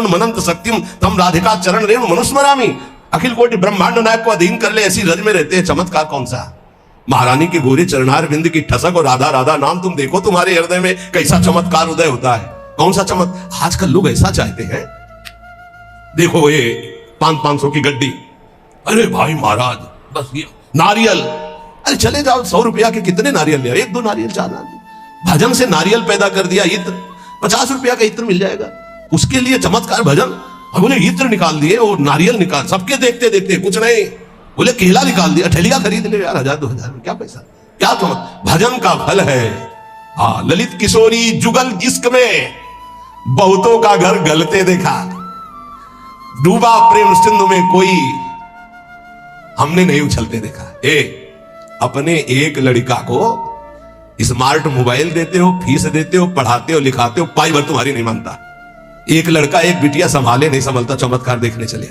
मनंत शक्तिम तम राधिका चरण रेणु मनुस्मरामी। अखिल कोटि ब्रह्मांड नायक को अधीन कर ले ऐसी रज में रहते हैं, चमत्कार कौन सा? महारानी के गोरे चरणार बिंद की ठसक और राधा राधा नाम तुम देखो, तुम्हारे हृदय में कैसा चमत्कार उदय होता है। कौन सा चमत्कार? आजकल लोग ऐसा चाहते हैं, देखो ये 500 की गड्डी, अरे भाई महाराज बस ये नारियल, अरे चले जाओ 100 रुपया के कितने नारियल ले, 1-2 नारियल, 4 नारियल। भजन से नारियल पैदा कर दिया, इत्र 50 रुपया का इत्र मिल जाएगा, उसके लिए चमत्कार भजन। और बोले इत्र निकाल दिए और नारियल निकाल, सबके देखते देखते कुछ नहीं, बोले केला निकाल दिया, ठेलिया खरीद ले यार, 1000-2000 में क्या पैसा, क्या चमत्कार। भजन का फल है। हाँ, ललित किशोरी जुगल जिस्क में बहुतों का घर गलते देखा, डूबा प्रेम सिंधु में कोई हमने नहीं उछलते देखा। अपने एक लड़का को स्मार्ट मोबाइल देते हो, फीस देते हो, पढ़ाते हो, लिखाते हो, पाई भर तुम्हारी नहीं मानता। एक लड़का एक बिटिया संभाले नहीं संभलता, चमत्कार देखने चले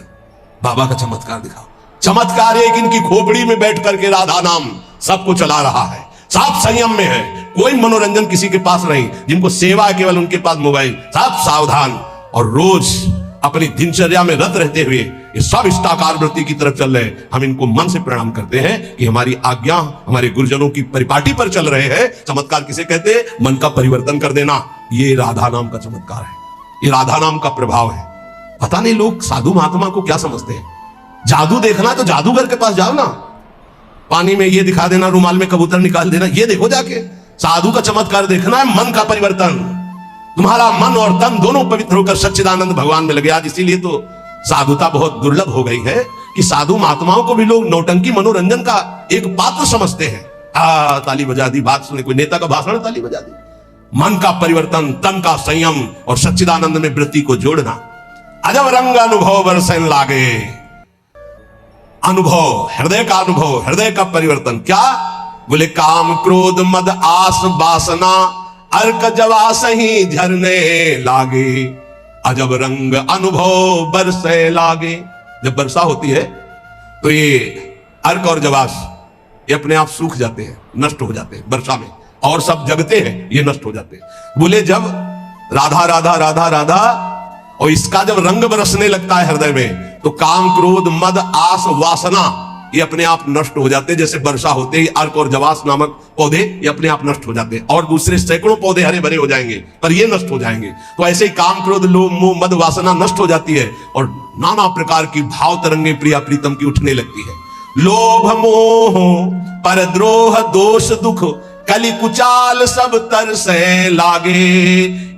बाबा का चमत्कार दिखाओ। चमत्कार एक इनकी खोपड़ी में बैठ करके राधा नाम सबको चला रहा है, साफ संयम में है, कोई मनोरंजन किसी के पास नहीं, जिनको सेवा है केवल उनके पास मोबाइल, साफ सावधान और रोज अपनी दिनचर्या में रत रहते हुए ये सब इष्टाकार वृत्ति की तरफ चल रहे हैं। हम इनको मन से प्रणाम करते हैं कि हमारी आज्ञा हमारे गुरुजनों की परिपाटी पर चल रहे हैं। चमत्कार किसे कहते हैं? मन का परिवर्तन कर देना, ये राधा नाम का चमत्कार है, ये राधा नाम का प्रभाव है। पता नहीं लोग साधु महात्मा को क्या समझते हैं। जादू देखना तो जादूगर के पास जाओ ना, पानी में ये दिखा देना, रुमाल में कबूतर निकाल देना, ये देखो जाके। साधु का चमत्कार देखना है मन का परिवर्तन, तुम्हारा मन और तन दोनों पवित्र होकर सच्चिदानंद भगवान में लगे। आज इसीलिए तो साधुता बहुत दुर्लभ हो गई है कि साधु महात्माओं को भी लोग नौटंकी मनोरंजन का एक पात्र समझते हैं। ताली बजा दी, बात सुने, कोई नेता का भाषण, ताली बजा दी। मन का परिवर्तन, तन का संयम और सच्चिदानंद में वृत्ति को जोड़ना। अजब रंग अनुभव बरसन लागे, अनुभव, हृदय का अनुभव, हृदय का परिवर्तन। क्या बोले? काम क्रोध मद आस वासना अर्क जवा सही झरने लागे, अजब रंग अनुभव बरसे लागे। जब वर्षा होती है तो ये अर्क और जवास ये अपने आप सूख जाते हैं, नष्ट हो जाते हैं वर्षा में, और सब जगते हैं, ये नष्ट हो जाते हैं। बोले जब राधा राधा राधा राधा और इसका जब रंग बरसने लगता है हृदय में, तो काम क्रोध मद आस वासना ये अपने आप नष्ट हो जाते हैं। जैसे वर्षा होते ही अर्क और जवास नामक पौधे ये अपने आप नष्ट हो जाते हैं, और दूसरे सैकड़ों पौधे हरे भरे हो जाएंगे, पर ये नष्ट हो जाएंगे। तो ऐसे ही काम क्रोध लोभ मोह मद वासना नष्ट हो जाती है, और नाना प्रकार की भाव तरंगे प्रिया प्रीतम की उठने लगती है। लोभ मोह परद्रोह दोष दुख कलि कुचाल सब तरसे लागे,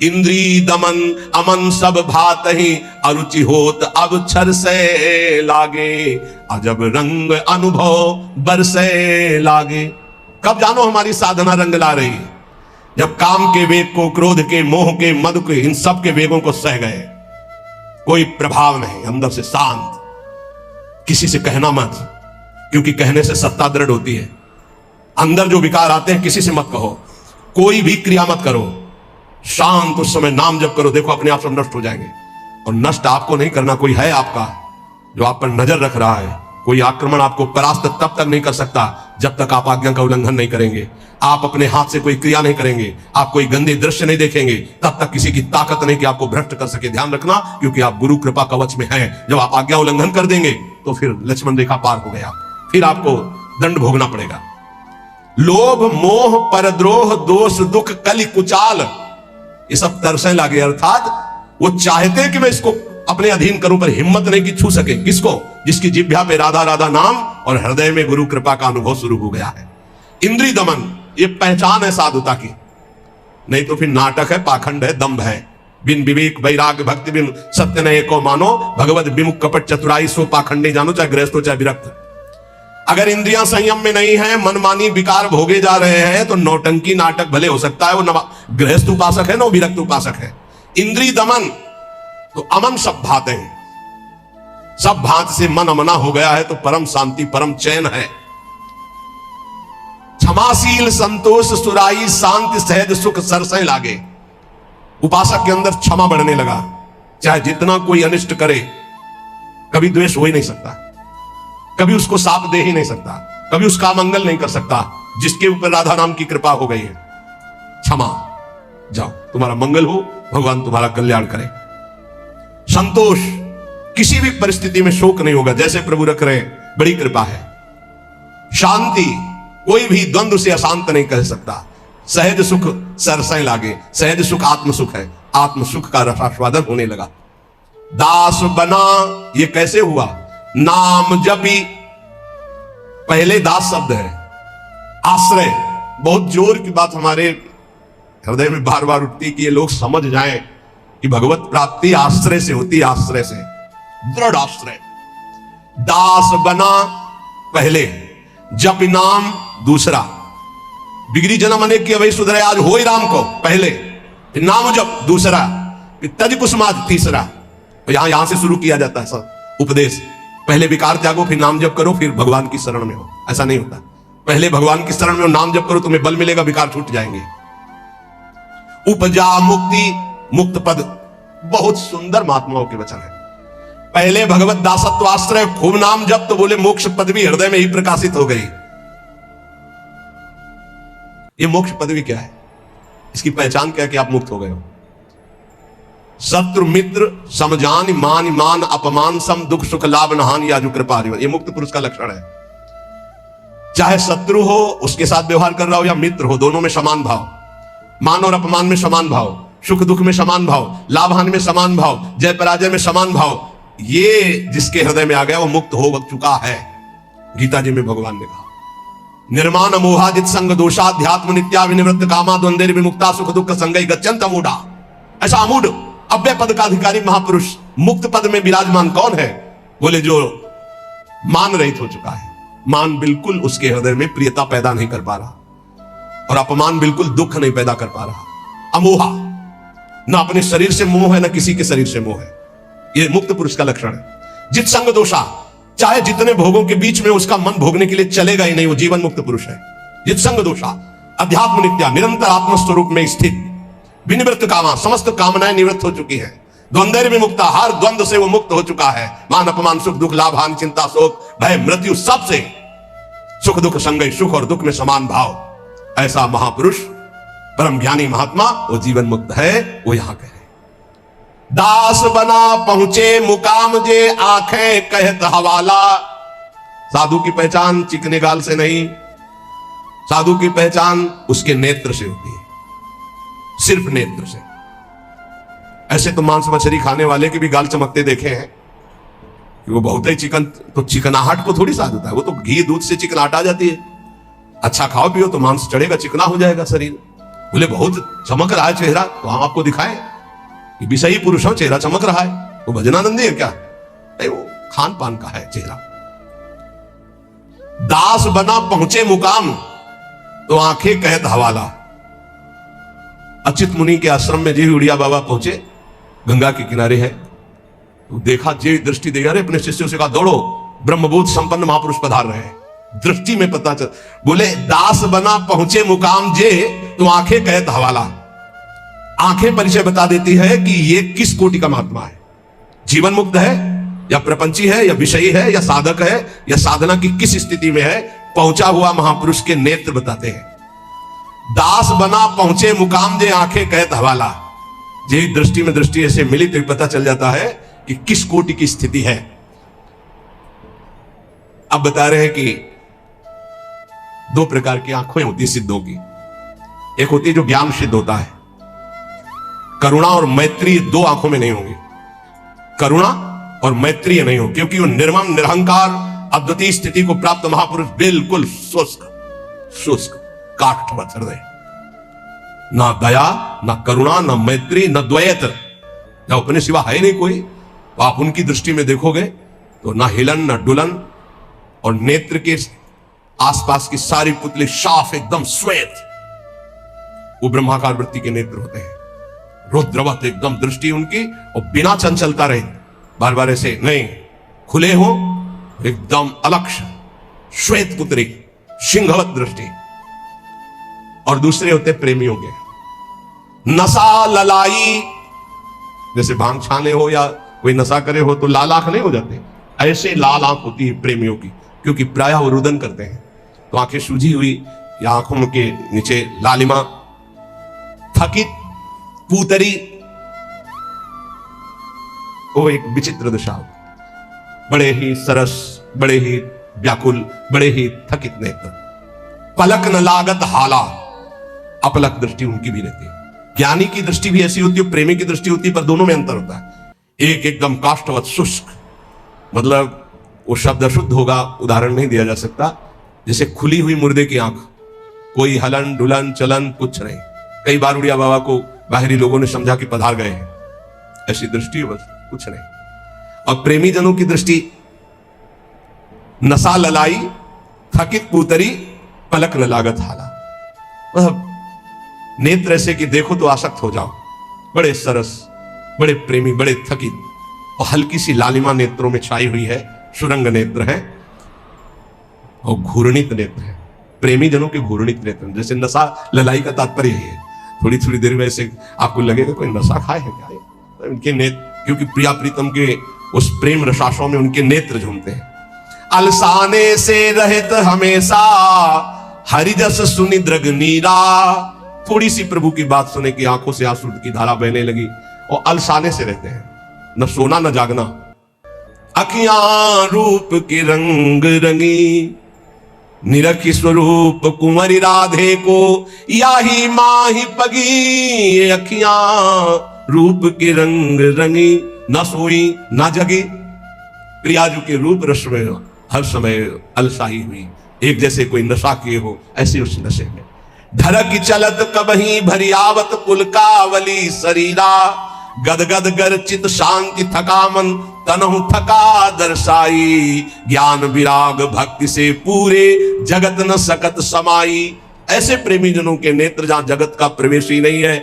इंद्री दमन अमन सब भात ही अरुचि होत अब छर से लागे, अजब रंग अनुभव बरसे लागे। कब जानो हमारी साधना रंग ला रही है? जब काम के वेग को, क्रोध के, मोह के, मद के, इन सब के वेगों को सह गए, कोई प्रभाव नहीं, अंदर से शांत। किसी से कहना मत, क्योंकि कहने से सत्ता दृढ़ होती है। अंदर जो विकार आते हैं किसी से मत कहो, कोई भी क्रिया मत करो, शांत उस समय नाम जप करो, देखो अपने आप सब नष्ट हो जाएंगे। और नष्ट आपको नहीं करना, कोई है आपका जो आप पर नजर रख रहा है। कोई आक्रमण आपको परास्त तब तक नहीं कर सकता जब तक आप आज्ञा का उल्लंघन नहीं करेंगे। आप अपने हाथ से कोई क्रिया नहीं करेंगे, आप कोई गंदे दृश्य नहीं देखेंगे, तब तक किसी की ताकत नहीं कि आपको भ्रष्ट कर सके। ध्यान रखना, क्योंकि आप गुरु कृपा कवच में हैं। जब आप आज्ञा उल्लंघन कर देंगे तो फिर लक्ष्मण रेखा पार हो गया, फिर आपको दंड भोगना पड़ेगा। लोभ मोह परद्रोह दोष दुख कलि कुचाल ये सब तरसे लागे, अर्थात वो चाहते कि मैं इसको अपने अधीन करूं, पर हिम्मत नहीं कि छू सके। किसको? जिसकी जिह्वा पे राधा राधा नाम और हृदय में गुरु कृपा का अनुभव शुरू हो गया है। इंद्रिय दमन ये पहचान है साधुता की, नहीं तो फिर नाटक है, पाखंड है, दंभ है। बिन विवेक वैराग्य भक्ति बिन सत्य न एको मानो, भगवत विमुख कपट चतुराई सो पाखंडी जानो, चाहे गृहस्थ हो चाहे विरक्त। अगर इंद्रियां संयम में नहीं है, मनमानी विकार भोगे जा रहे हैं, तो नौटंकी नाटक भले हो सकता है, वो गृहस्थ उपासक है ना, विरक्त उपासक है। इंद्रिय दमन तो अमन सब भाते हैं, सब भात से मन अमना हो गया है तो परम शांति परम चैन है। क्षमाशील संतोष सुराई शांति सहज सुख सरसे लागे। उपासक के अंदर क्षमा बढ़ने लगा, चाहे जितना कोई अनिष्ट करे, कभी द्वेष हो ही नहीं सकता, कभी उसको साप दे ही नहीं सकता, कभी उसका मंगल नहीं कर सकता, जिसके ऊपर राधा नाम की कृपा हो गई है। क्षमा, जाओ तुम्हारा मंगल हो, भगवान तुम्हारा कल्याण करे। संतोष, किसी भी परिस्थिति में शोक नहीं होगा, जैसे प्रभु रख रहे हैं, बड़ी कृपा है। शांति, कोई भी द्वंद्व से अशांत नहीं कह सकता। सहज सुख सरसों लागे, सहज सुख आत्म सुख है, आत्म सुख का रसास्वादन होने लगा। दास बना, ये कैसे हुआ? नाम जपी, पहले दास शब्द है, आश्रय। बहुत जोर की बात हमारे हृदय में बार बार उठती कि ये लोग समझ जाएं कि भगवत प्राप्ति आश्रय से होती है, आश्रय से, दृढ़ आश्रय। दास बना पहले, जप नाम दूसरा। बिगड़ी जन्म अनेक की अवै सुधरे आज होई राम को पहले, फिर नाम जप दूसरा, फिर तज कुसुमाद तीसरा। तो यहां से शुरू किया जाता है सब उपदेश। पहले विकार त्यागो, फिर नाम जप करो, फिर भगवान की शरण में हो। ऐसा नहीं होता, पहले भगवान की शरण में हो, नाम जप करो, तुम्हें बल मिलेगा, विकार छूट जाएंगे। उपजा मुक्ति, मुक्त पद, बहुत सुंदर महात्माओं के वचन है। पहले भगवत दासत्व आश्रय, खूब नाम जप, तो बोले मोक्ष पदवी हृदय में ही प्रकाशित हो गई। ये मोक्ष पदवी क्या है? इसकी पहचान क्या है कि आप मुक्त हो गए हो? शत्रु मित्र समझान, मान मान अपमान, सम दुख सुख लाभ नहान, या जो कृपा। ये मुक्त पुरुष का लक्षण है। चाहे शत्रु हो उसके साथ व्यवहार कर रहा हो, या मित्र हो, दोनों में समान भाव, मान और अपमान में समान भाव, सुख दुख में समान भाव, लाभ हानि में समान भाव, जय पराजय में समान भाव। ये जिसके हृदय में आ गया वो मुक्त हो चुका है। गीता जी में भगवान ने कहा, निर्माण मोहादित संग दोषाध्यात्म नित्या विनिवृत्त कामा द्वंद्व विमुक्ता सुख दुख संगई गच्छन्त अमूढ़ा। ऐसा अमूढ़ अव्यय पद का अधिकारी महापुरुष मुक्त पद में विराजमान कौन है? बोले जो मान रहित हो चुका है। मान बिल्कुल उसके हृदय में प्रियता पैदा नहीं कर पा रहा, और अपमान बिल्कुल दुख नहीं पैदा कर पा रहा। अमोहा, ना अपने शरीर से मोह है, ना किसी के शरीर से मोह है। यह मुक्त पुरुष का लक्षण है। जित संग दोषा, चाहे जितने भोगों के बीच में उसका मन भोगने के लिए चलेगा ही नहीं, वो जीवन मुक्त पुरुष है। जित संग दोषा, अध्यात्म नित्या, निरंतर आत्मस्वरूप में स्थित, विनिवृत्त कामा, समस्त कामनाएं निवृत्त हो चुकी है। द्वंद्व विमुक्ता, हर द्वंद्व से वो मुक्त हो चुका है। मान अपमान सुख दुख लाभ हानि चिंता शोक भय मृत्यु, सबसे सुख दुख संगय, सुख और दुख में समान भाव। ऐसा महापुरुष परम ज्ञानी महात्मा वो जीवन मुक्त है। वो यहां कहे, दास बना पहुंचे मुकाम जे, आंखें कहत हवाला। साधु की पहचान चिकने गाल से नहीं, साधु की पहचान उसके नेत्र से होती है, सिर्फ नेत्र से। ऐसे तो मांस मछली खाने वाले के भी गाल चमकते देखे हैं कि वो बहुत ही चिकन, तो चिकनाहट को थोड़ी साध होता है, वो तो घी दूध से चिकनाहट आ जाती है। अच्छा खाओ पियो तो मांस चढ़ेगा, चिकना हो जाएगा शरीर। बोले बहुत चमक रहा है चेहरा, तो हम आपको दिखाएं कि विषयी पुरुष हो, चेहरा चमक रहा है। वो भजनानंदी है क्या? नहीं, वो खान पान का है चेहरा। दास बना पहुंचे मुकाम, तो आंखें कहत हवाला। अच्युत मुनि के आश्रम में जी उड़िया बाबा पहुंचे, गंगा के किनारे है, तो देखा, जे दृष्टि दे रहे, अपने शिष्यों से कहा दौड़ो, ब्रह्मबोध संपन्न महापुरुष पधार रहे हैं। दृष्टि में पता चल, बोले दास बना पहुंचे मुकाम जे, तो आंखें कहत हवाला। आंखें परिचय बता देती है कि ये किस कोटि का महात्मा है। जीवन मुक्त है, या प्रपंची है, या विषयी है, या साधक है, या साधना की किस स्थिति में है। पहुंचा हुआ महापुरुष के नेत्र बताते हैं। दास बना पहुंचे मुकाम जे, आंखें कहत हवाला। जे दृष्टि में दृष्टि ऐसे मिली तो पता चल जाता है कि किस कोटि की स्थिति है। अब बता रहे हैं कि दो प्रकार की आंखें होती है सिद्धों की। एक होती है जो ज्ञान सिद्ध होता है, करुणा और मैत्री दो आंखों में नहीं होंगी। करुणा और मैत्री नहीं हो, क्योंकि वो निर्मम निरहंकार अद्वितीय स्थिति को प्राप्त महापुरुष बिल्कुल शुष्क काष्ठवत हृदय, ना दया, ना करुणा, ना मैत्री, ना द्वैत, जब अपने सिवा है नहीं कोई, तो आप उनकी दृष्टि में देखोगे तो ना हिलन ना डुलन, और नेत्र के आसपास की सारी पुतली साफ एकदम श्वेत, वो ब्रह्माकार वृत्ति के नेत्र होते हैं। रुद्रवत एकदम दृष्टि उनकी, और बिना चंचलता रहे, बार बार ऐसे नहीं, खुले हो, एकदम अलक्ष श्वेत पुत्री, सिंहवत दृष्टि। और दूसरे होते प्रेमियों के, नशा ललाई, जैसे भांग छाने हो या कोई नशा करे हो तो लाल आंख नहीं हो जाते, ऐसे लाल आंख होती है प्रेमियों की, क्योंकि प्रायः वो रुदन करते हैं, तो आंखें सूजी हुई, या आंखों के नीचे लालिमा, थकित, पूतरी, वो एक विचित्र दशा हो, बड़े ही सरस, बड़े ही व्याकुल, बड़े ही थकित नेत्र, पलक न लागत हाला, अपलक दृष्टि उनकी भी रहती है। ज्ञानी की दृष्टि भी ऐसी होती है, प्रेमी की दृष्टि होती है, पर दोनों में अंतर होता है। एक एकदम काष्ठवत शुष्क, मतलब वो शब्द अशुद्ध होगा, उदाहरण नहीं दिया जा सकता, जैसे खुली हुई मुर्दे की आंख, कोई हलन डुलन चलन कुछ नहीं। कई बार उड़िया बाबा को बाहरी लोगों ने समझा कि पधार गए हैं, ऐसी दृष्टि बस कुछ नहीं। और प्रेमी जनों की दृष्टि नशा ललाई, थकित पूतरी, पलक न लागत हाला, मतलब नेत्र ऐसे कि देखो तो आसक्त हो जाओ, बड़े सरस, बड़े प्रेमी, बड़े थकित, और हल्की सी लालिमा नेत्रों में छाई हुई है, सुरंग नेत्र है और घूर्णित नेत्र है। प्रेमी जनों के घूर्णित नेत्र, जैसे नशा ललाई का तात्पर्य यही है, थोड़ी थोड़ी देर में ऐसे आपको लगेगा कोई नशा खाए है क्या है? उनके नेत्र, क्योंकि प्रिया प्रीतम के उस प्रेम रसाशों में उनके नेत्र झूमते हैं। अलसाने से रहित हमेशा हरिजस सुनि द्रग नीरा, थोड़ी सी प्रभु की बात सुने की आंखों से आंसू की धारा बहने लगी, और अलसाने से रहते हैं, न सोना न जागना। अखियां रूप के रंग रंगी, निरखी स्वरूप कुंवरी राधे को, याही माही पगी, ये अखियां रूप के रंग रंगी, न सोई न जगी। प्रियाजू के रूप रस में हर समय अलसाई हुई, एक जैसे कोई नशा किए हो, ऐसे उस नशे में। ढरक चलत कबही भरी आवत पुलकावली शरीरा, गदगद गर चित शांति थका मन, तनहु थका दर्शाई, ज्ञान विराग भक्ति से पूरे जगत न सकत समाई। ऐसे प्रेमी जनों के नेत्र जहां जगत का प्रवेश ही नहीं है,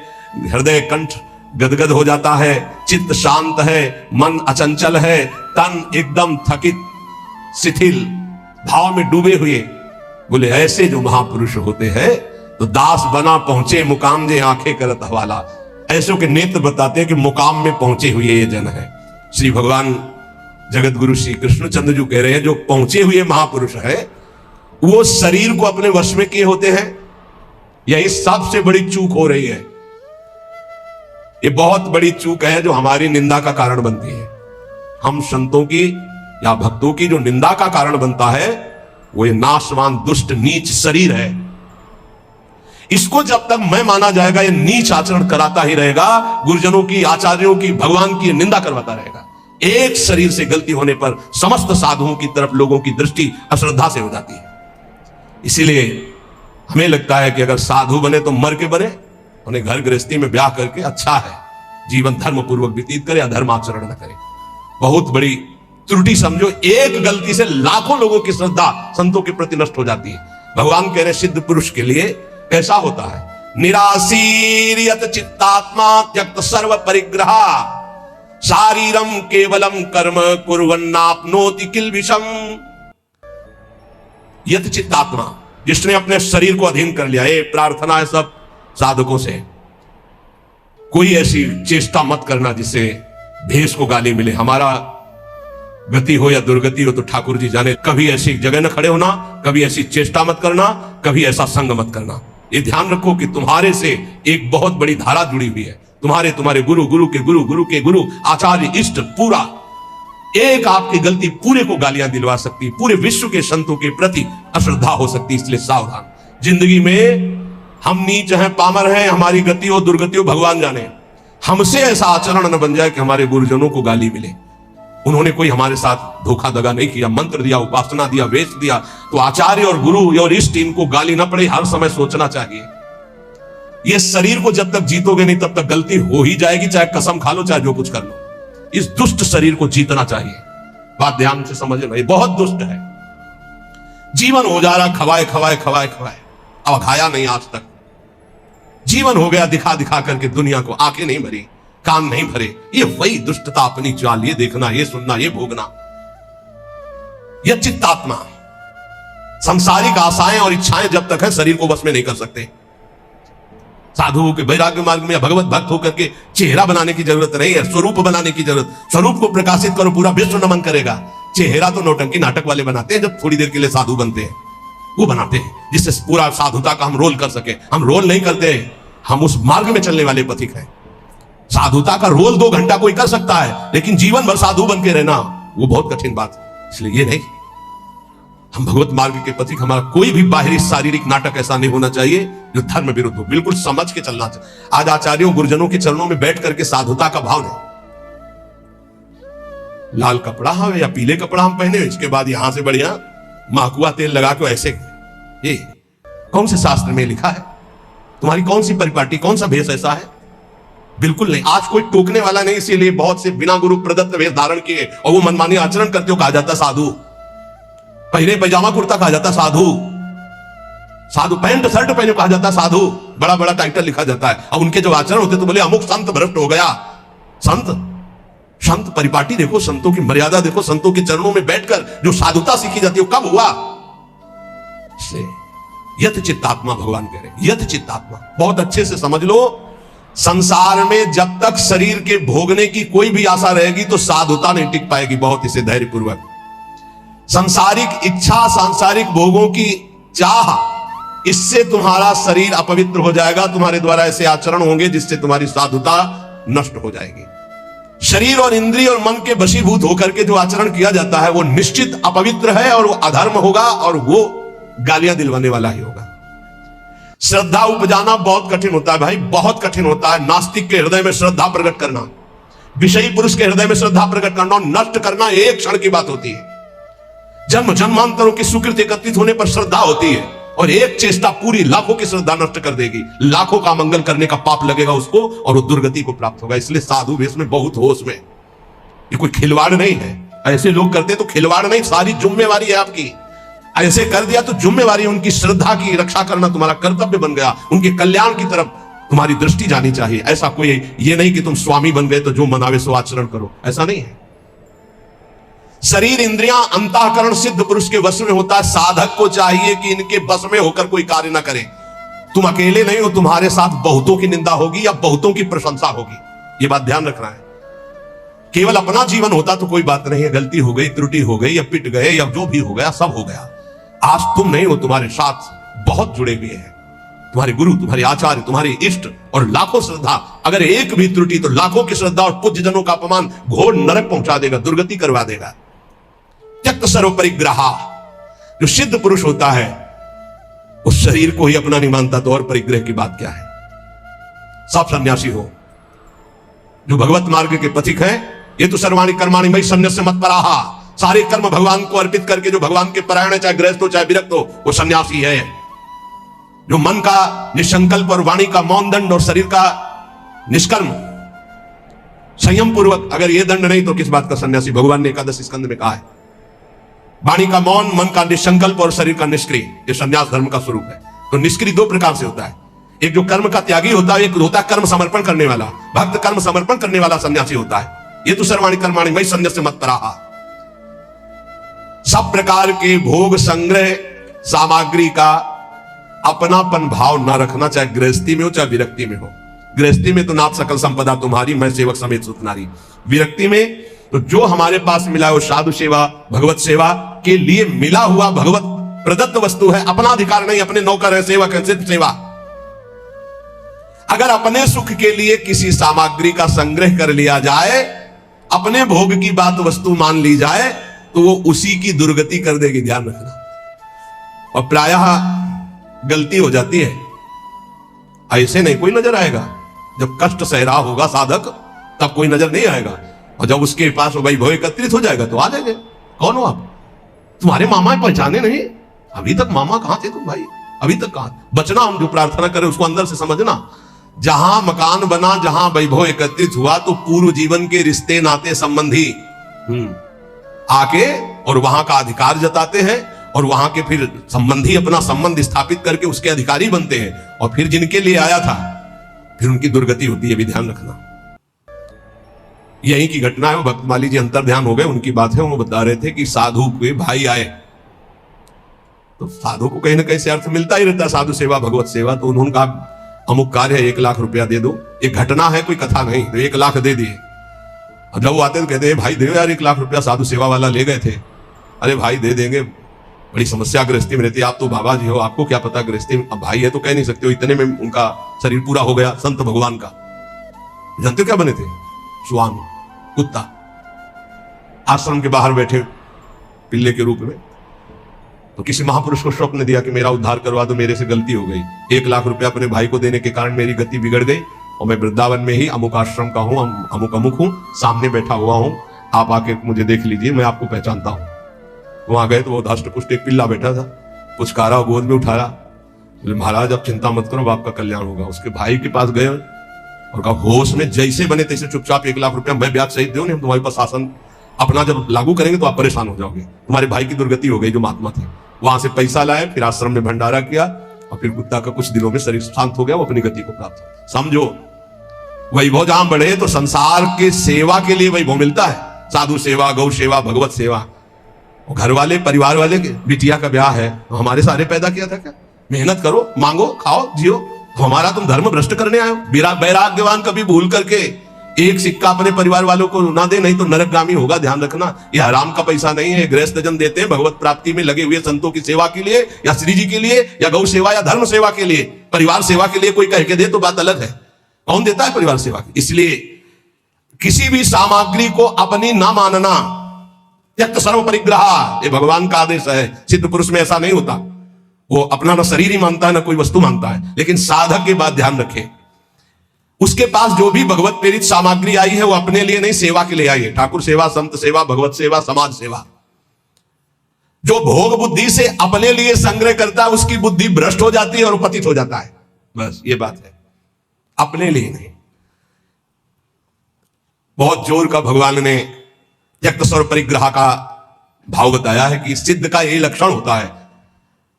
हृदय कंठ गदगद हो जाता है, चित्त शांत है, मन अचंचल है, तन एकदम थकित शिथिल भाव में डूबे हुए। बोले ऐसे जो महापुरुष होते हैं तो दास बना पहुंचे मुकाम जे आंखें करत हवाला, ऐसों के नेत्र बताते हैं कि मुकाम में पहुंचे हुए ये जन है। श्री भगवान जगत गुरु श्री कृष्णचंद्र जी कह रहे हैं जो पहुंचे हुए महापुरुष है वो शरीर को अपने वश में किए होते हैं। यही सबसे बड़ी चूक हो रही है, ये बहुत बड़ी चूक है जो हमारी निंदा का कारण बनती है। हम संतों की या भक्तों की जो निंदा का कारण बनता है वो ये नाशवान दुष्ट नीच शरीर है। इसको जब तक मैं माना जाएगा ये नीच आचरण कराता ही रहेगा, गुरुजनों की, आचार्यों की, भगवान की निंदा करवाता रहेगा। एक शरीर से गलती होने पर समस्त साधुओं की तरफ लोगों की दृष्टि अश्रद्धा से हो जाती है। इसीलिए हमें लगता है कि अगर साधु बने तो मर के बने, उन्हें घर गृहस्थी में ब्याह करके अच्छा है, जीवन धर्म पूर्वक व्यतीत करे, अधर्म आचरण न करे। बहुत बड़ी त्रुटि समझो, एक गलती से लाखों लोगों की श्रद्धा संतों के प्रति नष्ट हो जाती है। भगवान कह रहे सिद्ध पुरुष के लिए कैसा होता है, निराशीरियत चित्तात्मा त्यक्त सर्व परिग्रह, शारीरम केवलम कर्म कुर्वन्नाप्नोति किल्बिषम। यत चित्तात्मा, जिसने अपने शरीर को अधीन कर लिया। ये प्रार्थना है सब साधकों से, कोई ऐसी चेष्टा मत करना जिससे भेष को गाली मिले। हमारा गति हो या दुर्गति हो तो ठाकुर जी जाने। कभी ऐसी जगह न खड़े होना, कभी ऐसी चेष्टा मत करना, कभी ऐसा संग मत करना। ये ध्यान रखो कि तुम्हारे से एक बहुत बड़ी धारा जुड़ी हुई है, तुम्हारे गुरु, गुरु के गुरु, गुरु के गुरु, आचार्य, इष्ट, पूरा। एक आपकी गलती पूरे को गालियां दिलवा सकती, पूरे विश्व के संतों के प्रति अश्रद्धा हो सकती। इसलिए सावधान। जिंदगी में हम नीच हैं, पामर हैं, हमारी गति हो दुर्गति हो भगवान जाने, हमसे ऐसा आचरण न बन जाए कि हमारे गुरुजनों को गाली मिले। उन्होंने कोई हमारे साथ धोखा दगा नहीं किया, मंत्र दिया, उपासना दिया, वेश दिया, तो आचार्य और गुरु और इष्ट इनको गाली ना पड़े, हर समय सोचना चाहिए। ये शरीर को जब तक जीतोगे नहीं तब तक गलती हो ही जाएगी, चाहे कसम खा लो, चाहे जो कुछ कर लो। इस दुष्ट शरीर को जीतना चाहिए। बात ध्यान से समझना, ये बहुत दुष्ट है। जीवन हो जा रहा खवाए खवाए खवाए खवाए, अब खाया नहीं आज तक। जीवन हो गया दिखा दिखा करके दुनिया को, आंखें नहीं भरी, कान नहीं भरे। ये वही दुष्टता, अपनी चाल, ये देखना, ये सुनना, ये भोगना। यह चित्तात्मा, सांसारिक आशाएं और इच्छाएं जब तक है शरीर को बस में नहीं कर सकते। साधुओं के वैराग्य मार्ग में या भगवत भक्त होकर के चेहरा बनाने की जरूरत नहीं है, स्वरूप बनाने की जरूरत। स्वरूप को प्रकाशित करो, पूरा विश्व नमन करेगा। चेहरा तो नौटंकी नाटक वाले बनाते हैं, जब थोड़ी देर के लिए साधु बनते हैं, वो बनाते हैं जिससे पूरा साधुता का हम रोल कर सके। हम रोल नहीं करते, हम उस मार्ग में चलने वाले पथिक हैं। साधुता का रोल 2 घंटा कोई कर सकता है, लेकिन जीवन भर साधु बन के रहना वो बहुत कठिन बात है। इसलिए ये नहीं, हम भगवत मार्ग के पथिक, हमारा कोई भी बाहरी शारीरिक नाटक ऐसा नहीं होना चाहिए जो धर्म विरुद्ध हो, बिल्कुल समझ के चलना चाहिए। आज आचार्यों गुरुजनों के चरणों में बैठ करके साधुता का भाव नहीं, लाल कपड़ा हम या पीले कपड़ा हम पहने, इसके बाद यहां से बढ़िया माकुआ तेल लगा के ऐसे, ये कौन से शास्त्र में लिखा है? तुम्हारी कौन सी परिपाटी, कौन सा भेष ऐसा है? बिल्कुल नहीं। आज कोई टोकने वाला नहीं, इसीलिए बहुत से बिना गुरु प्रदत्त वेश धारण किए और वो मनमानी आचरण करते हो, कहा जाता साधु। पहले पैजामा कुर्ता कहा जाता साधु, साधु पैंट शर्ट पहने कहा जाता साधु, बड़ा बड़ा टाइटल लिखा जाता है। अब उनके जो आचरण होते तो बोले अमुक संत भ्रष्ट हो गया। संत परिपाटी देखो, संतों की मर्यादा देखो, संतों के चरणों में बैठकर जो साधुता सीखी जाती है, कब हुआ? यथ चित्तात्मा भगवान कह रहे, यथ चित्तात्मा। बहुत अच्छे से समझ लो, संसार में जब तक शरीर के भोगने की कोई भी आशा रहेगी तो साधुता नहीं टिक पाएगी। बहुत इसे धैर्य पूर्वक, सांसारिक इच्छा, सांसारिक भोगों की चाह, इससे तुम्हारा शरीर अपवित्र हो जाएगा। तुम्हारे द्वारा ऐसे आचरण होंगे जिससे तुम्हारी साधुता नष्ट हो जाएगी। शरीर और इंद्रिय और मन के वशीभूत होकर के जो आचरण किया जाता है वो निश्चित अपवित्र है और वो अधर्म होगा और वो गालियां दिलवाने वाला ही होगा। श्रद्धा उपजाना बहुत कठिन होता है भाई, बहुत कठिन होता है। नास्तिक के हृदय में श्रद्धा प्रकट करना, विषयी पुरुष के हृदय में श्रद्धा प्रकट करना और नष्ट करना एक क्षण की बात होती है। जन्म जन्मांतरों की सुकृति एकत्रित होने पर श्रद्धा होती है और एक चेष्टा पूरी लाखों की श्रद्धा नष्ट कर देगी। लाखों का मंगल करने का पाप लगेगा उसको और वो दुर्गति को प्राप्त होगा। इसलिए साधु वेश में बहुत होश में, ये कोई खिलवाड़ नहीं है। ऐसे लोग करते तो खिलवाड़ नहीं, सारी जिम्मेवारी है आपकी। ऐसे कर दिया तो जिम्मेवारी, उनकी श्रद्धा की रक्षा करना तुम्हारा कर्तव्य बन गया। उनके कल्याण की तरफ तुम्हारी दृष्टि जानी चाहिए। ऐसा कोई ये नहीं कि तुम स्वामी बन गए तो जो मनावे सो आचरण करो, ऐसा नहीं है। शरीर इंद्रियां अंतःकरण सिद्ध पुरुष के वश में होता है। साधक को चाहिए कि इनके वश में होकर कोई कार्य ना करे। तुम अकेले नहीं हो, तुम्हारे साथ बहुतों की निंदा होगी या बहुतों की प्रशंसा होगी, ये बात ध्यान रखना है। केवल अपना जीवन होता तो कोई बात नहीं है, गलती हो गई, त्रुटि हो गई या पिट गए या जो भी हो गया सब हो गया। आज तुम नहीं हो, तुम्हारे साथ बहुत जुड़े हुए हैं, तुम्हारे गुरु, तुम्हारे आचार्य, तुम्हारे इष्ट और लाखों श्रद्धा। अगर एक भी त्रुटि तो लाखों की श्रद्धा और पूज्य जनों का अपमान घोर नरक पहुंचा देगा, दुर्गति करवा देगा। त्यक्त सर्व परिग्रहा, जो सिद्ध पुरुष होता है उस शरीर को ही अपना नहीं मानता तो और परिग्रह की बात क्या है। सब सन्यासी हो, जो भगवत मार्ग के पथिक हैं, ये तो सर्वाणी कर्माणि मयि सन्न्यस्य मत्पराः, सारे कर्म भगवान को अर्पित करके जो भगवान के परायण है, चाहे गृहस्थ हो चाहे विरक्त हो, वो सन्यासी है। जो मन का निसंकल्प और वाणी का मौन दंड और शरीर का निष्कर्म संयम पूर्वक, अगर ये दंड नहीं तो किस बात का सन्यासी? भगवान ने एकादश स्कंद में कहा है, वाणी का मौन, मन का निसंकल्प और शरीर का निष्क्रिय, ये सन्यास धर्म का स्वरूप है। तो निष्क्रिय 2 प्रकार से होता है, एक जो कर्म का त्यागी होता है, एक होता है कर्म समर्पण करने वाला। भक्त कर्म समर्पण करने वाला सन्यासी होता है। ये तो सर्वाणी कर्माणि मयि सन्न्यस्य मत्पराः। सब प्रकार के भोग संग्रह सामग्री का अपनापन भाव ना रखना, चाहे गृहस्थी में हो चाहे विरक्ति में हो। गृहस्थी में तो नाथ सकल संपदा तुम्हारी, मैं सेवक समेत सुतनारी। विरक्ति में तो जो हमारे पास मिला है वो साधु सेवा, भगवत सेवा के लिए मिला हुआ भगवत प्रदत्त वस्तु है, अपना अधिकार नहीं, अपने नौकर है, सेवक है, सिद्ध सेवा। अगर अपने सुख के लिए किसी सामग्री का संग्रह कर लिया जाए, अपने भोग की बात वस्तु मान ली जाए, तो वो उसी की दुर्गति कर देगी, ध्यान रखना। और प्रायः गलती हो जाती है, ऐसे नहीं कोई नजर आएगा। जब कष्ट सह रहा होगा साधक तब कोई नजर नहीं आएगा, और जब उसके पास वैभव एकत्रित हो जाएगा तो आ जाएंगे। कौन हो आप? तुम्हारे मामा पहचाने नहीं? अभी तक मामा कहां थे तुम भाई? अभी तक कहां? बचना, हम जो प्रार्थना करें उसको अंदर से समझना। जहां मकान बना, जहां वैभव एकत्रित हुआ, तो पूर्व जीवन के रिश्ते नाते संबंधी आके और वहां का अधिकार जताते हैं, और वहां के फिर संबंधी अपना संबंध स्थापित करके उसके अधिकारी बनते हैं, और फिर जिनके लिए आया था फिर उनकी दुर्गति होती है, भी ध्यान रखना। यही की घटना है। भक्तमाली जी अंतर ध्यान हो गए, उनकी बात है। वो बता रहे थे कि साधु के भाई आए, तो साधु को कहीं ना कहीं से अर्थ मिलता ही रहता है, साधु सेवा, भगवत सेवा। तो उन्होंने कहा अमुक कार्य है, 1 लाख रुपया दे दो। एक घटना है, कोई कथा नहीं, तो 1 लाख दे दिए। और जब वो आते तो कहते हैं भाई दे यार 1 लाख रुपया, साधु सेवा वाला ले गए थे। अरे भाई दे देंगे, बड़ी समस्या गृहस्थी में रहती है। आप तो बाबा जी हो, आपको क्या पता गृहस्थी में। अब भाई है तो कह नहीं सकते हो, इतने में उनका शरीर पूरा हो गया संत भगवान का। जानते हो क्या बने थे? श्वान, कुत्ता, आश्रम के बाहर बैठे पिल्ले के रूप में। तो किसी महापुरुष को स्वप्न दिया कि मेरा उद्धार करवा दो, मेरे से गलती हो गई, 1 लाख रुपया अपने भाई को देने के कारण मेरी गति बिगड़ गई और मैं वृंदावन में ही अमुक आश्रम का हूं, अमुक अमुक हूं, सामने बैठा हुआ हूं, आप आके मुझे देख लीजिए, मैं आपको पहचानता हूं। वहां गए तो वो धष्टपुष्ट एक पिल्ला बैठा था, पुचकारा, गोद में उठाया, बोले महाराज अब चिंता मत करो, आपका कल्याण होगा। उसके भाई के पास गए और कहा होश में जैसे बने तैसे चुपचाप 1 लाख रुपया मैं ब्याज सहित दूं, नहीं तुम्हारे पास शासन अपना जब लागू करेंगे तो आप परेशान हो जाओगे, तुम्हारे भाई की दुर्गति हो गई जो महात्मा थे। वहां से पैसा लाए, फिर आश्रम में भंडारा किया और फिर कुत्ता का कुछ दिनों में शरीर शांत हो गया, वो अपनी गति को प्राप्त हो। समझो, वैभव जहां बढ़े तो संसार के सेवा के लिए वैभव मिलता है, साधु सेवा, गौ सेवा, भगवत सेवा। घर वाले परिवार वाले के बिटिया का ब्याह है, हमारे सारे पैदा किया था क्या? मेहनत करो, मांगो, खाओ, जियो। हमारा तुम धर्म भ्रष्ट करने आए हो? वैराग्यवान कभी भूल करके एक सिक्का अपने परिवार वालों को ना दे, नहीं तो नरकगामी होगा, ध्यान रखना। ये हराम का पैसा नहीं है, गृहस्थ जन देते हैं भगवत प्राप्ति में लगे हुए संतों की सेवा के लिए, या श्री जी के लिए, या गौ सेवा, या धर्म सेवा के लिए। परिवार सेवा के लिए कोई कह के दे तो बात अलग है, कौन देता है परिवार सेवा की? इसलिए किसी भी सामग्री को अपनी ना मानना, त्यक्त सर्व परिग्रह, ये भगवान का आदेश है। सिद्ध पुरुष में ऐसा नहीं होता, वो अपना ना शरीर ही मानता है ना कोई वस्तु मानता है। लेकिन साधक की बात ध्यान रखें, उसके पास जो भी भगवत प्रेरित सामग्री आई है वो अपने लिए नहीं, सेवा के लिए आई है। ठाकुर सेवा, संत सेवा, भगवत सेवा, समाज सेवा। जो भोग बुद्धि से अपने लिए संग्रह करता है उसकी बुद्धि भ्रष्ट हो जाती है और पतित हो जाता है, बस ये बात है, अपने लिए नहीं। बहुत जोर का भगवान ने त्यक्त सर्व परिग्रह का भाव बताया है कि सिद्ध का यही लक्षण होता है।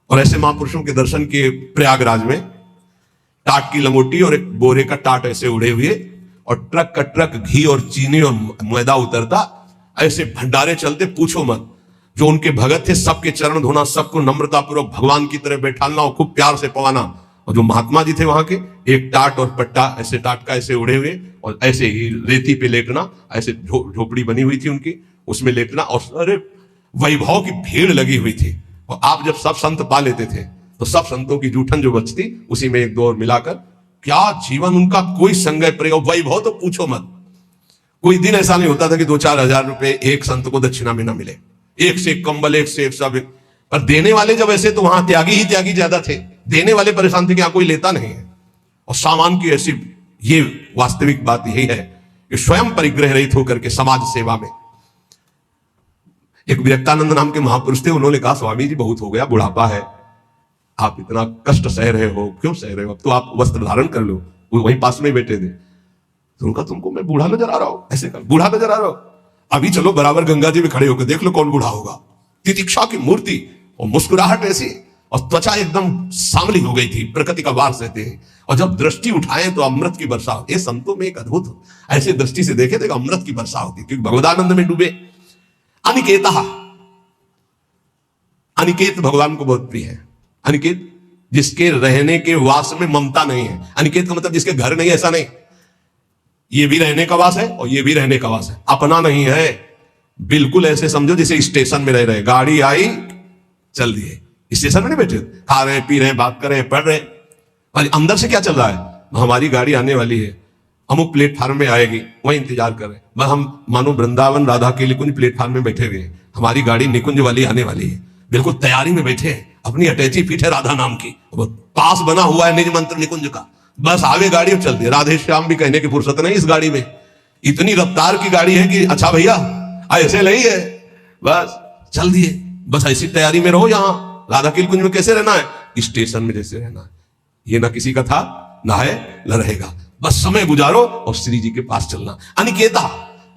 और ऐसे महापुरुषों के दर्शन के प्रयागराज में टाट की लंगोटी और एक बोरे का टाट ऐसे उड़े हुए और ट्रक का ट्रक घी और चीनी और मैदा उतरता, ऐसे भंडारे चलते, पूछो मत। जो उनके भगत थे सबके चरण धोना, सबको नम्रतापूर्वक भगवान की तरह बैठाना और खूब प्यार से पवाना। और जो महात्मा जी थे वहां के, एक टाट और पट्टा ऐसे टाट का ऐसे उड़े हुए और ऐसे ही रेती पे लेटना, ऐसे झोपड़ी बनी हुई थी उनकी, उसमें लेटना। और अरे वैभव की भीड़ लगी हुई थी। और आप जब सब संत पा लेते थे तो सब संतों की जूठन जो बचती उसी में 1-2 और मिलाकर, क्या जीवन उनका, कोई संगय प्रयोग, वैभव तो पूछो मत। कोई दिन ऐसा नहीं होता था कि 2-4 हजार रुपए एक संत को दक्षिणा में ना मिले, एक से एक कंबल, एक से एक सब। पर देने वाले जब ऐसे, तो वहां त्यागी ही त्यागी ज्यादा थे। देने वाले परेशान थे कि यहां कोई लेता नहीं है। और सामान की ऐसी, ये वास्तविक बात यही है कि स्वयं परिग्रह रहित होकर के समाज सेवा में। एक विरक्तानंद नाम के महापुरुष थे, उन्होंने कहा स्वामी जी बहुत हो गया, बुढ़ापा है, आप इतना कष्ट सह रहे हो, क्यों सह रहे हो? अब तो आप वस्त्र धारण कर लो। वो वहीं पास में बैठे थे। तो उनका, तुमको मैं बूढ़ा नजर आ रहा हूं? ऐसे कर, बूढ़ा नजर आ रहा हूं? अभी चलो बराबर गंगा जी में खड़े होकर देख लो कौन बूढ़ा होगा। तितिक्षा की मूर्ति और मुस्कुराहट ऐसी, और त्वचा एकदम सांवली हो गई थी, प्रकृति का वार सहते हैं। और जब दृष्टि उठाए तो अमृत की वर्षा होती है। संतों में एक अद्भुत, ऐसे दृष्टि से देखे तो अमृत की वर्षा होती, क्योंकि भगवदानंद में डूबे। अनिकेत, अनिकेत भगवान को बहुत प्रिय है। अनिकेत, जिसके रहने के वास में ममता नहीं है। अनिकेत का मतलब जिसके घर नहीं, ऐसा नहीं, ये भी रहने का वास है और ये भी रहने का वास है, अपना नहीं है। बिल्कुल ऐसे समझो जैसे स्टेशन में रह रहे, गाड़ी आई चल दिए, स्टेशन में नहीं बैठे, खा रहे, पी रहे, बात कर रहे, पढ़ रहे, और अंदर से क्या चल रहा है? हमारी गाड़ी आने वाली है, अमुक प्लेटफार्म में आएगी, वही इंतजार कर रहे हैं। बस हम मानो वृंदावन राधा के निकुंज प्लेटफार्म में बैठे हुए हैं, हमारी गाड़ी निकुंज वाली आने वाली है, बिल्कुल तैयारी में बैठे हैं। अपनी अटैची फीट है राधा नाम की, पास बना हुआ है निज मंत्र निकुंज का, बस आगे गाड़ी चलती है। राधे श्याम भी कहने की फुर्सत नहीं इस गाड़ी में, इतनी रफ्तार की गाड़ी है कि अच्छा भैया ऐसे नहीं है, बस चल दिए, बस ऐसी तैयारी में रहो। यहाँ राधा के कुंज में कैसे रहना है? स्टेशन में जैसे रहना है। ये ना किसी का था, ना है, न रहेगा, बस समय गुजारो और श्री जी के पास चलना। अनिकेता,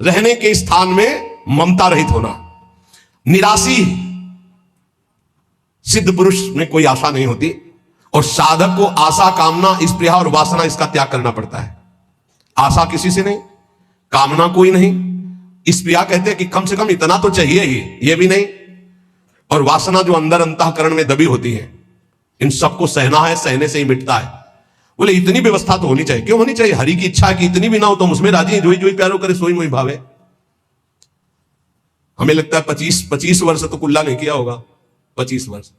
रहने के स्थान में ममता रहित होना। निराशी, सिद्ध पुरुष में कोई आशा नहीं होती, और साधक को आशा, कामना, स्पृहा और वासना, इसका त्याग करना पड़ता है। आशा किसी से नहीं, कामना कोई नहीं, स्पृहा कहते हैं कि कम से कम इतना तो चाहिए ही, ये भी नहीं, और वासना जो अंदर अंतःकरण में दबी होती है, इन सबको सहना है, सहने से ही मिटता है। बोले इतनी व्यवस्था तो होनी चाहिए। क्यों होनी चाहिए? हरि की इच्छा है कि इतनी भी ना हो तो उसमें राजी, जोई जोई प्यारो करे सोई मोई भावे। हमें लगता है 25 वर्ष तो कुल्ला नहीं किया होगा, 25 वर्ष,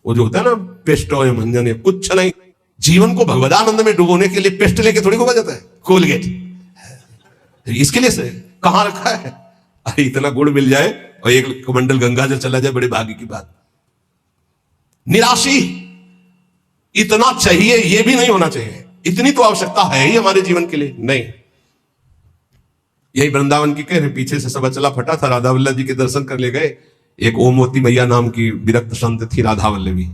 वो जो होता है ना पेस्ट और मंजन, कुछ नहीं। जीवन को भगवदानंद में डुबोने के लिए पेस्ट लेके थोड़ी को जाता है, कोलगेट इसके लिए से कहां रखा है? अरे इतना गुड़ मिल जाए और एक कमंडल गंगा जल चला जाए, बड़े भाग्य की बात। निराशी, इतना चाहिए ये भी नहीं होना चाहिए, इतनी तो आवश्यकता है ही हमारे जीवन के लिए नहीं। यही वृंदावन की कह रहे, पीछे से सब चला फटा था, राधा वल्लभ जी के दर्शन कर ले गए। एक ओमवती मैया नाम की विरक्त संत थी, राधा वल्लभी,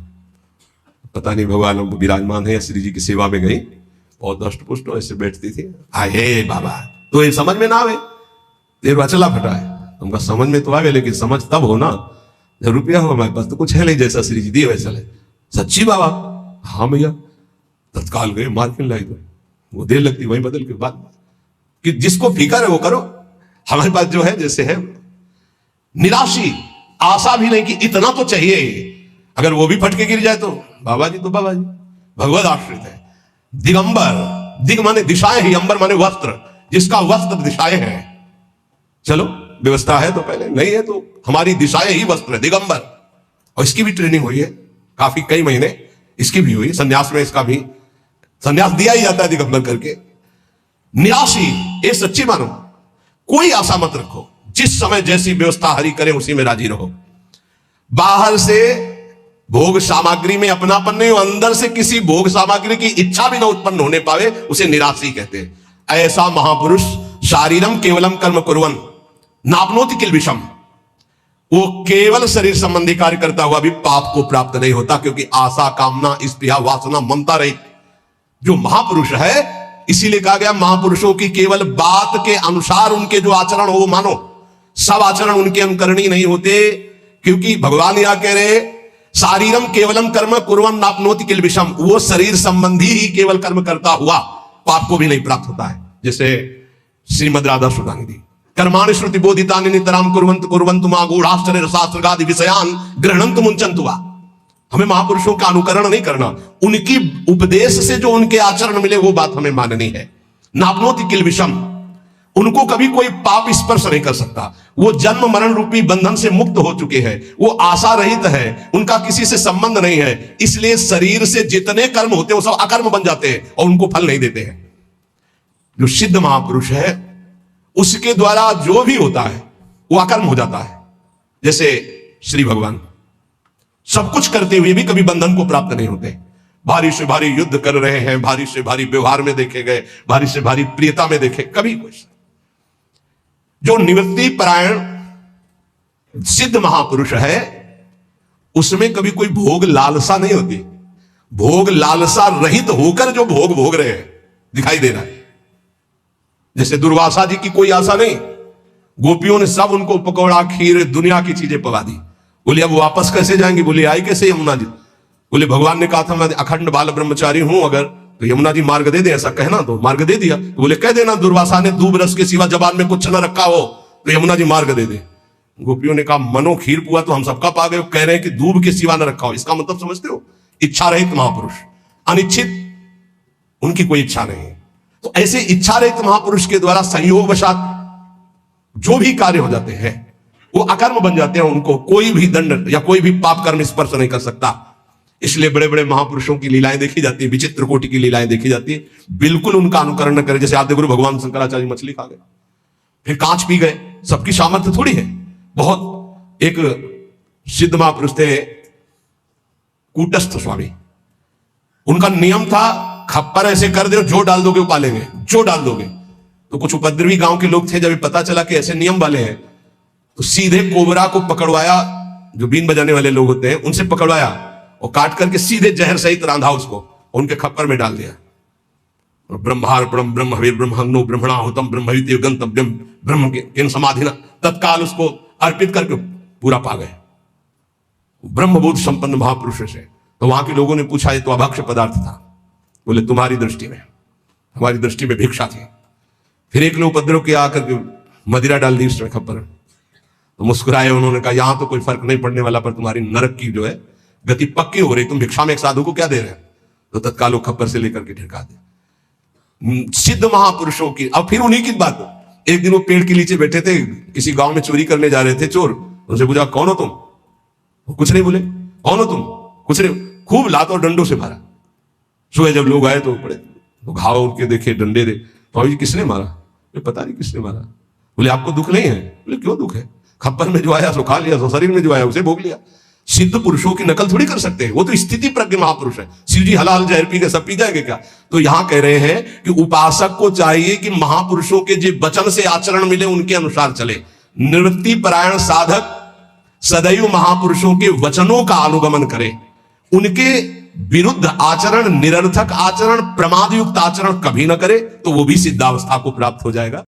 पता नहीं भगवान विराजमान है, श्री जी की सेवा में गई और दष्ट पुष्ट ऐसे बैठती थी। आए बाबा, तो ये समझ में ना आवे, देर चला फटा है, तुमका समझ में तो आवे, लेकिन समझ तब हो ना जब रुपया हो हमारे पास, तो कुछ है नहीं, जैसा श्री जी दिए वैसा ले। सच्ची बाबा? हाँ भैया। तत्काल गए मार्केट लाई, दो वो देर लगती वही बदल के बाद कि जिसको फिकर है वो करो। हमारे पास जो है जैसे है, निराशी, आशा भी नहीं कि इतना तो चाहिए, अगर वो भी फटके गिर जाए तो बाबा जी तो बाबा जी, भगवत आश्रित है। दिगंबर, दिग माने दिशाएं ही, अंबर माने वस्त्र, जिसका वस्त्र दिशाएं हैं। चलो व्यवस्था है तो पहले, नहीं है तो हमारी दिशाएं ही वस्त्र है, दिगंबर। और इसकी भी ट्रेनिंग हुई है काफी, कई महीने इसकी भी हुई, संन्यास में इसका भी संन्यास दिया ही जाता है दिगंबर करके। निराशी, ये सच्ची मानो, कोई आशा मत रखो, जिस समय जैसी व्यवस्था हरि करे उसी में राजी रहो। बाहर से भोग सामग्री में अपनापन नहीं हो, अंदर से किसी भोग सामग्री की इच्छा भी ना उत्पन्न होने पावे, उसे निराशी कहते हैं। ऐसा महापुरुष शारीरम केवलम कर्म कुर्वन् नाप्नोति किल विषम, वो केवल शरीर संबंधी कार्य करता हुआ भी पाप को प्राप्त नहीं होता, क्योंकि आशा, कामना, स्पृहा, वासना, ममता रहित जो महापुरुष है, इसीलिए कहा गया महापुरुषों की केवल बात के अनुसार उनके जो आचरण हो वो मानो, सब आचरण उनके अनुकरणीय नहीं होते। क्योंकि भगवान यह कह रहे, शारीरम केवलम कर्म कुर्वन् नाप्नोति किल विषम, वो शरीर संबंधी ही केवल कर्म करता हुआ पाप को भी नहीं प्राप्त होता है। जैसे श्रीमद राधा सुधांगी, कर्माणि श्रुति बोधितानि नितराम कुर्वन्तु कुर्वन्तु मा गूढ़ाश्चर्य रसास्त्रगादि विषयान् गृह्णन्तु मुञ्चन्तु वा। हमें महापुरुषों का अनुकरण नहीं करना, उनकी उपदेश से जो उनके आचरण मिले वो बात हमें माननी है। नाप्नोति किल विषम, उनको कभी कोई पाप स्पर्श नहीं कर सकता, वो जन्म मरण रूपी बंधन से मुक्त हो चुके हैं, वो आशा रहित है, उनका किसी से संबंध नहीं है, इसलिए शरीर से जितने कर्म होते हैं वो सब अकर्म बन जाते हैं और उनको फल नहीं देते हैं। जो सिद्ध महापुरुष है उसके द्वारा जो भी होता है वो अकर्म हो जाता है। जैसे श्री भगवान सब कुछ करते हुए भी कभी बंधन को प्राप्त नहीं होते, भारी से भारी युद्ध कर रहे हैं, भारी से भारी व्यवहार में देखे गए, भारी से भारी प्रियता में देखे, कभी कुछ। जो निवृत्ति परायण सिद्ध महापुरुष है उसमें कभी कोई भोग लालसा नहीं होती, भोग लालसा रहित होकर जो भोग भोग रहे हैं दिखाई दे रहा है। जैसे दुर्वासा जी की कोई आशा नहीं, गोपियों ने सब उनको पकौड़ा, खीर, दुनिया की चीजें पका दी। बोले अब वापस कैसे जाएंगे? बोले आई कैसे यमुना जी? बोले भगवान ने कहा था मैं अखंड बाल ब्रह्मचारी हूं, अगर तो यमुना जी मार्ग दे दे, ऐसा कहना, तो मार्ग दे दिया। तो बोले कह देना दुर्वासा ने दूब रस के सिवा जबान में कुछ न रखा हो तो यमुना जी मार्ग दे दे। गोपियों ने कहा मनो खीर पुआ तो हम सबका पा गए, कह रहे हैं कि दूब के सिवा न रखा हो, इसका मतलब समझते हो? इच्छा रहित महापुरुष, अनिच्छित, उनकी कोई इच्छा नहीं। तो ऐसे इच्छा रहित महापुरुष के द्वारा संयोग वशात जो भी कार्य हो जाते हैं वो अकर्म बन जाते हैं, उनको कोई भी दंड या कोई भी पाप कर्म स्पर्श नहीं कर सकता। इसलिए बड़े बड़े महापुरुषों की लीलाएं देखी जाती है, विचित्र कोटि की लीलाएं देखी जाती है, बिल्कुल उनका अनुकरण न करें। जैसे आद्य गुरु भगवान शंकराचार्य मछली खा गए, फिर कांच पी गए, सबकी सामर्थ्य थोड़ी है। बहुत एक सिद्ध महापुरुष थे कूटस्थ स्वामी, उनका नियम था खप्पर ऐसे कर दो, जो डाल दोगे वो पालेंगे, जो डाल दोगे। तो कुछ उपद्रवी गांव के लोग थे, जब पता चला कि ऐसे नियम वाले हैं तो सीधे कोबरा को पकड़वाया, जो बीन बजाने वाले लोग होते हैं उनसे पकड़वाया और काट करके सीधे जहर सहित रांधा उसको और उनके खप्पर में डाल दिया। और ब्रह्मार्पणम ब्रह्म हविर ब्रह्मग्नो ब्रह्मणाहुतम ब्रह्मविद्यो गंतव्यम ब्रह्म के समाधिना, तत्काल उसको अर्पित करके पूरा पा गए ब्रह्मबोध संपन्न महापुरुष से। तो वहां के लोगों ने पूछा ये तो अभक्ष्य पदार्थ था। बोले तुम्हारी दृष्टि में, हमारी दृष्टि में भिक्षा थी। फिर एक लोग उपद्रव के आकर के मदिरा डाल दी उसमें खप्पर, तो मुस्कुराए, उन्होंने कहा यहां तो कोई फर्क नहीं पड़ने वाला, पर तुम्हारी नरक की जो है गति पक्की हो रही, तुम भिक्षा में एक साधु को क्या दे रहे हैं? तो तत्काल खप्पर से लेकर के ढिका दे। सिद्ध महापुरुषों की। अब फिर उन्हीं की बात, एक दिन वो पेड़ के नीचे बैठे थे, किसी गांव में चोरी करने जा रहे थे चोर, उनसे पूछा कौन हो तुम? कुछ नहीं बोले। कौन हो तुम? कुछ नहीं। खूब लात और डंडों से मारा। सुबह जब लोग आए तो बड़े तो घाव उनके देखे, डंडे दे, तो किसने मारा? ये पता नहीं किसने मारा। बोले आपको दुख नहीं है? बोले क्यों दुख है, खप्पर में जो आया सो खा लिया, सो शरीर में जो आया उसे भोग लिया। सिद्ध पुरुषों की नकल थोड़ी कर सकते हैं, वो तो स्थिति प्रज्ञ महापुरुष है। शिव जी हलाल जहर पी के सब पी जाएंगे क्या? तो यहां कह रहे हैं कि उपासक को चाहिए कि महापुरुषों के जो वचन से आचरण मिले उनके अनुसार चले। निवृत्ति परायण साधक सदैव महापुरुषों के वचनों का अनुगमन करे, उनके विरुद्ध आचरण, निरर्थक आचरण, प्रमादयुक्त आचरण कभी न करे, तो वो भी सिद्धावस्था को प्राप्त हो जाएगा।